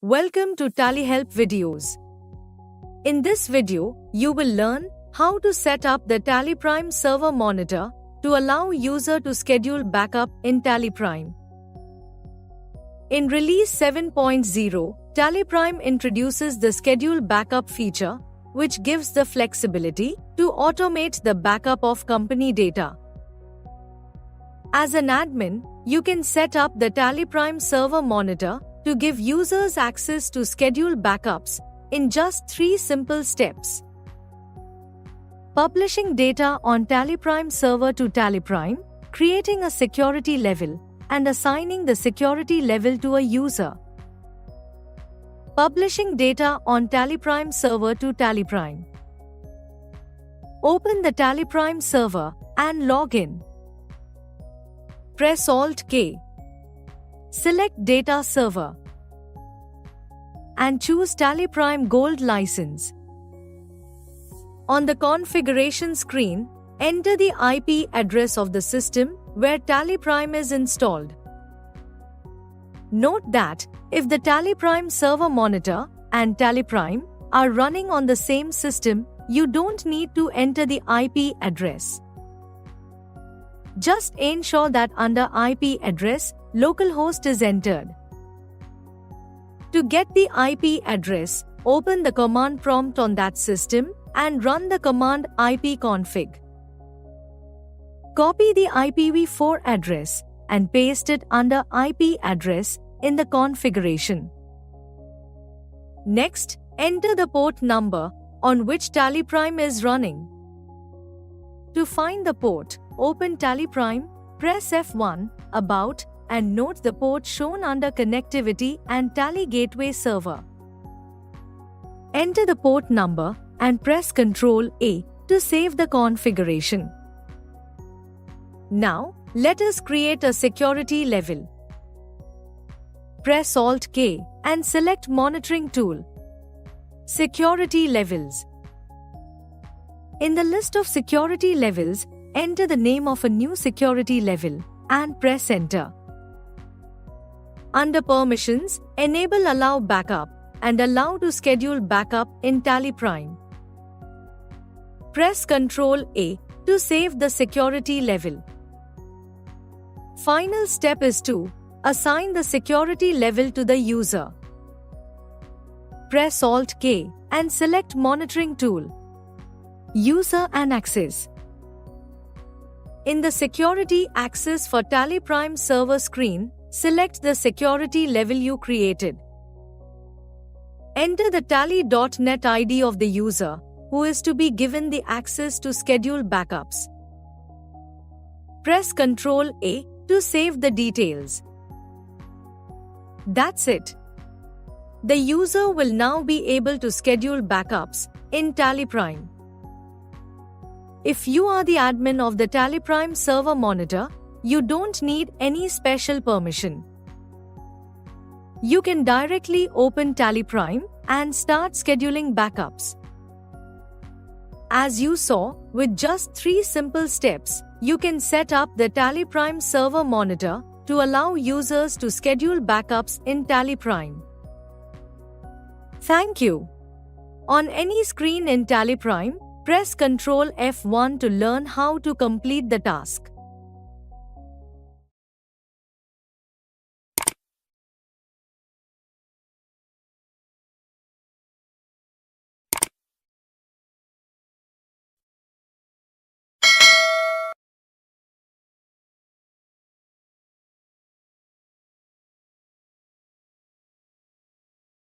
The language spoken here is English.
Welcome to TallyHelp videos. In this video, you will learn how to set up the TallyPrime server monitor to allow user to schedule backup in TallyPrime. In release 7.0, TallyPrime introduces the schedule backup feature, which gives the flexibility to automate the backup of company data. As an admin, you can set up the TallyPrime server monitor to give users access to schedule backups in just 3 simple steps. Publishing data on TallyPrime server to TallyPrime, creating a security level, and assigning the security level to a user. Publishing data on TallyPrime server to TallyPrime. Open the TallyPrime server and log in. Press Alt-K. Select Data Server and choose TallyPrime Gold license. On the configuration screen, enter the IP address of the system where TallyPrime is installed. Note that if the TallyPrime server monitor and TallyPrime are running on the same system, you don't need to enter the IP address. Just ensure that under IP address, localhost is entered. To get the IP address, open the command prompt on that system and run the command ipconfig. Copy the IPv4 address and paste it under IP address in the configuration. Next, enter the port number on which TallyPrime is running. To find the port, open TallyPrime, press F1, About, and note the port shown under Connectivity and Tally Gateway Server. Enter the port number and press Ctrl-A to save the configuration. Now, let us create a security level. Press Alt-K and select Monitoring Tool. Security Levels. In the list of security levels, enter the name of a new security level and press Enter. Under Permissions, enable Allow Backup and allow to schedule backup in TallyPrime. Press Ctrl-A to save the security level. Final step is to assign the security level to the user. Press Alt-K and select Monitoring Tool. User and Access. In the Security Access for TallyPrime server screen, select the security level you created. Enter the tally.net ID of the user, who is to be given the access to schedule backups. Press Ctrl-A to save the details. That's it. The user will now be able to schedule backups in TallyPrime. If you are the admin of the TallyPrime server monitor, you don't need any special permission. You can directly open TallyPrime and start scheduling backups. As you saw, with just 3 simple steps, you can set up the TallyPrime server monitor to allow users to schedule backups in TallyPrime. Thank you. On any screen in TallyPrime, press Ctrl F1 to learn how to complete the task.